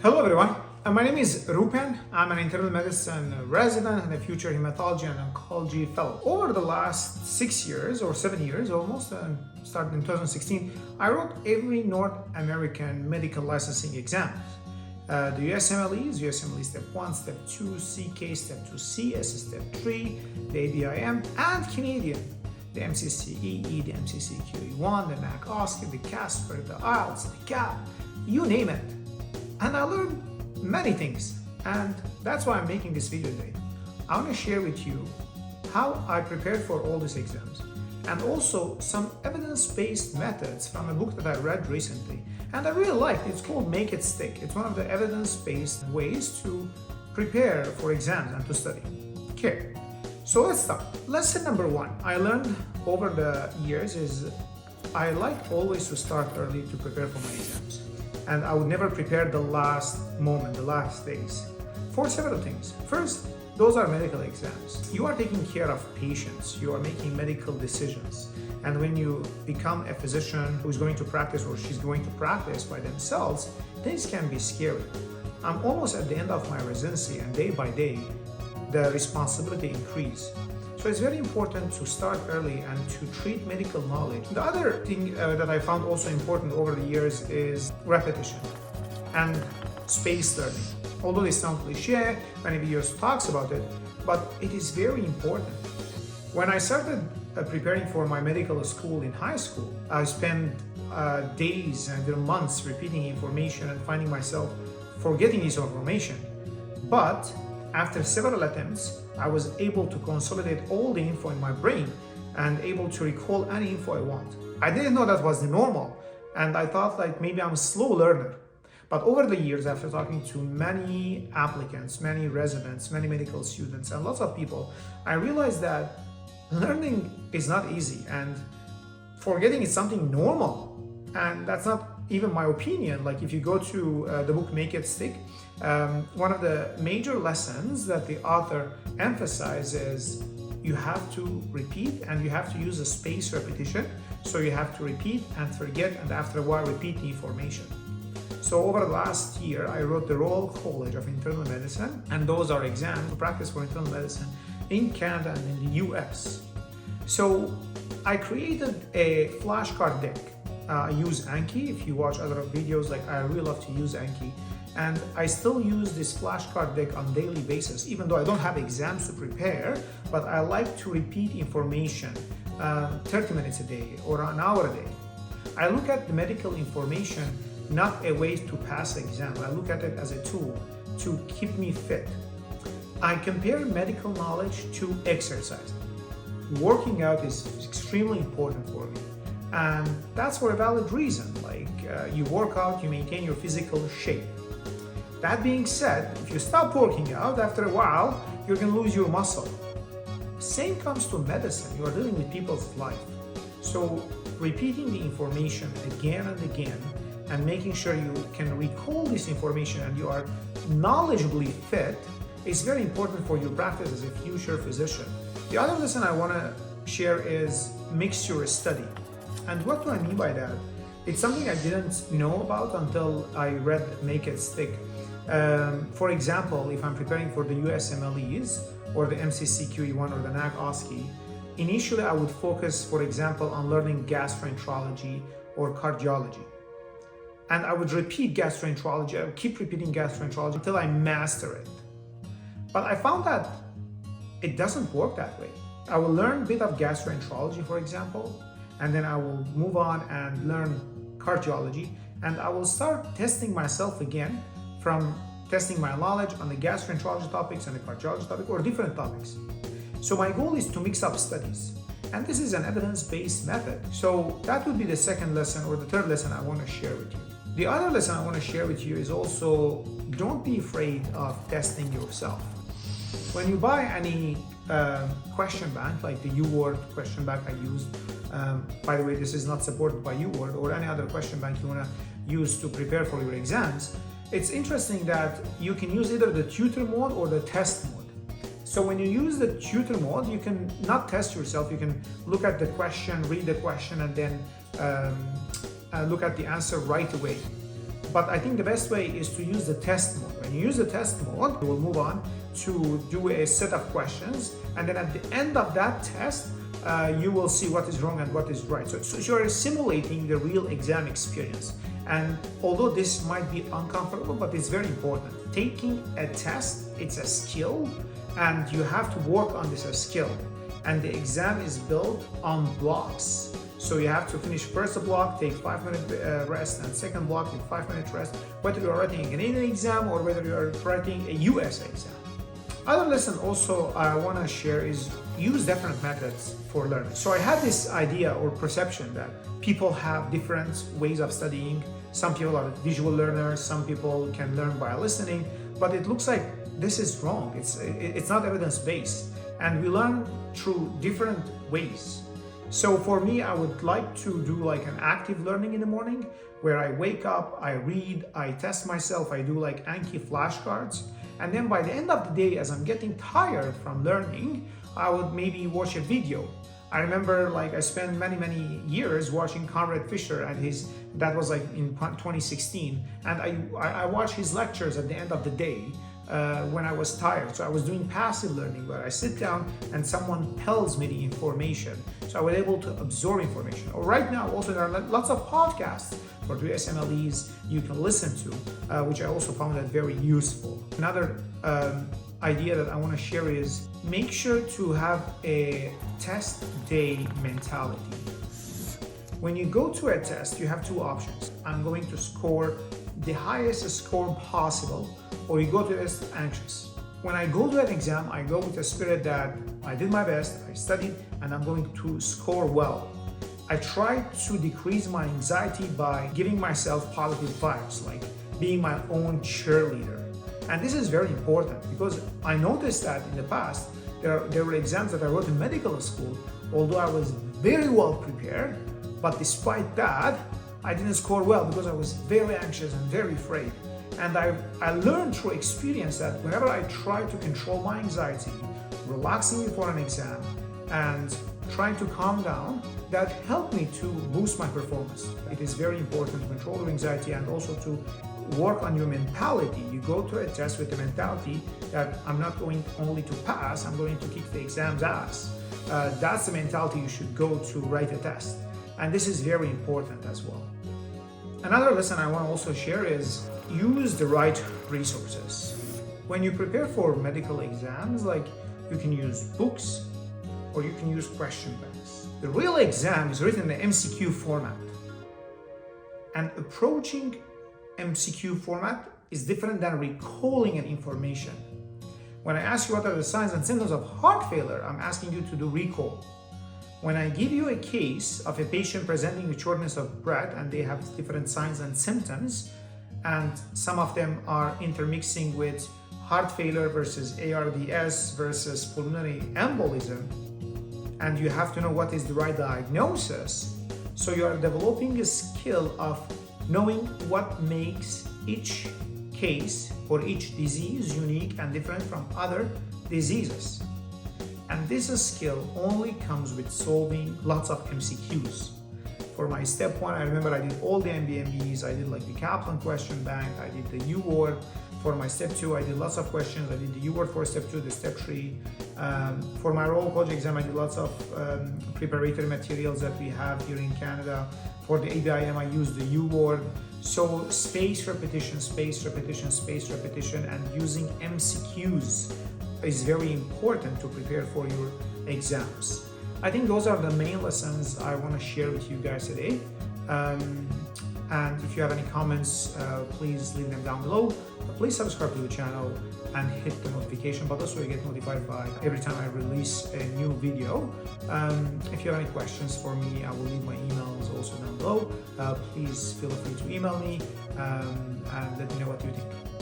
Hello everyone, my name is Roupen. I'm an internal medicine resident and a future hematology and oncology fellow. Over the last 6 years or 7 years almost, started in 2016, I wrote every North American medical licensing exam. The USMLEs, USMLE Step 1, Step 2, CK, Step 2, CS, Step 3, the ABIM, and Canadian, the MCCEE, the MCCEE1, the NAC-OSCE, the Casper, the IELTS, the CAP, you name it. And I learned many things, and that's why I'm making this video today. I want to share with you how I prepared for all these exams, and also some evidence-based methods from a book that I read recently, and I really liked. It's called Make It Stick. It's one of the evidence-based ways to prepare for exams and to study. Okay, so let's start. Lesson number 1 I learned over the years is I like always to start early to prepare for my exams. And I would never prepare the last moment, the last days, for several things. First, those are medical exams. You are taking care of patients, you are making medical decisions. And when you become a physician who's going to practice or she's going to practice by themselves, things can be scary. I'm almost at the end of my residency, and day by day, the responsibility increases. So it's very important to start early and to treat medical knowledge. The other thing that I found also important over the years is repetition and spaced learning. Although they sound cliche, many videos talks about it, but it is very important. When I started preparing for my medical school in high school, I spent days and months repeating information and finding myself forgetting this information. But after several attempts, I was able to consolidate all the info in my brain and able to recall any info I want. I didn't know that was the normal, and I thought like maybe I'm a slow learner. But over the years, after talking to many applicants, many residents, many medical students, and lots of people, I realized that learning is not easy, and forgetting is something normal. And that's not even my opinion. Like if you go to the book Make It Stick, one of the major lessons that the author emphasizes, you have to repeat and you have to use a spaced repetition. So you have to repeat and forget, and after a while repeat the information. So over the last year, I wrote the Royal College of Internal Medicine, and those are exams to practice for internal medicine in Canada and in the US. So I created a flashcard deck. I use Anki. If you watch other videos, like I really love to use Anki, and I still use this flashcard deck on a daily basis, even though I don't have exams to prepare, but I like to repeat information 30 minutes a day or an hour a day. I look at the medical information not a way to pass the exam. I look at it as a tool to keep me fit. I compare medical knowledge to exercise. Working out is extremely important for me. And that's for a valid reason, like you work out, you maintain your physical shape. That being said, if you stop working out, after a while, you're going to lose your muscle. Same comes to medicine. You are dealing with people's life. So repeating the information again and again and making sure you can recall this information and you are knowledgeably fit is very important for your practice as a future physician. The other lesson I want to share is mix your study. And what do I mean by that? It's something I didn't know about until I read Make It Stick. For example, if I'm preparing for the USMLEs or the MCCEE1 or the NAC-OSCE, initially I would focus, for example, on learning gastroenterology or cardiology. And I would repeat gastroenterology, I would keep repeating gastroenterology until I master it. But I found that it doesn't work that way. I will learn a bit of gastroenterology, for example, and then I will move on and learn cardiology, and I will start testing myself again from testing my knowledge on the gastroenterology topics and the cardiology topic or different topics. So my goal is to mix up studies, and this is an evidence-based method. So that would be the second lesson or the third lesson I want to share with you. The other lesson I want to share with you is also don't be afraid of testing yourself. When you buy any question bank like the UWord question bank I used, by the way, this is not supported by UWord or any other question bank you want to use to prepare for your exams. It's interesting that you can use either the tutor mode or the test mode. So when you use the tutor mode, you can not test yourself, you can look at the question, read the question, and then look at the answer right away. But I think the best way is to use the test mode. When you use the test mode, you will move on to do a set of questions, and then at the end of that test, you will see what is wrong and what is right. So you're simulating the real exam experience. And although this might be uncomfortable, but it's very important. Taking a test, it's a skill, and you have to work on this skill. And the exam is built on blocks. So you have to finish first block, take 5-minute rest, and second block, take 5-minute rest, whether you're writing a Canadian exam or whether you're writing a US exam. Other lesson also I want to share is use different methods for learning. So I had this idea or perception that people have different ways of studying. Some people are visual learners, some people can learn by listening, but it looks like this is wrong. It's not evidence-based, and we learn through different ways. So for me, I would like to do like an active learning in the morning where I wake up, I read, I test myself, I do like Anki flashcards. And then by the end of the day, as I'm getting tired from learning, I would maybe watch a video. I remember like I spent many years watching Conrad Fisher and that was like in 2016. And I watched his lectures at the end of the day when I was tired. So I was doing passive learning where I sit down and someone tells me the information. So I was able to absorb information. Or right now also there are lots of podcasts for USMLEs you can listen to, which I also found that very useful. Another idea that I want to share is make sure to have a test day mentality. When you go to a test, you have two options. I'm going to score the highest score possible, or you go to this anxious. When I go to an exam, I go with the spirit that I did my best, I studied, and I'm going to score well. I try to decrease my anxiety by giving myself positive vibes, like being my own cheerleader. And this is very important because I noticed that in the past, there were exams that I wrote in medical school, although I was very well prepared, but despite that, I didn't score well because I was very anxious and very afraid. And I learned through experience that whenever I try to control my anxiety, relaxing before an exam, and trying to calm down, that helped me to boost my performance. It is very important to control your anxiety and also to work on your mentality. You go to a test with the mentality that I'm not going only to pass, I'm going to kick the exam's ass. That's the mentality you should go to write a test. And this is very important as well. Another lesson I want to also share is use the right resources. When you prepare for medical exams, like you can use books or you can use question banks. The real exam is written in the MCQ format. And approaching MCQ format is different than recalling an information. When I ask you what are the signs and symptoms of heart failure, I'm asking you to do recall. When I give you a case of a patient presenting with shortness of breath and they have different signs and symptoms, and some of them are intermixing with heart failure versus ARDS versus pulmonary embolism, and you have to know what is the right diagnosis. So you are developing a skill of knowing what makes each case or each disease unique and different from other diseases. And this skill only comes with solving lots of MCQs. For my step 1, I remember I did all the MBMBs, I did like the Kaplan question bank, I did the U-word. For my step 2, I did lots of questions, I did the U-word for step 2, the step 3. For my Royal College exam, I did lots of preparatory materials that we have here in Canada. For the ABIM, I used the U-word. So space repetition, and using MCQs is very important to prepare for your exams. I think those are the main lessons I want to share with you guys today. And if you have any comments, please leave them down below. Please subscribe to the channel and hit the notification button so you get notified by every time I release a new video. If you have any questions for me, I will leave my emails also down below. Please feel free to email me and let me know what you think.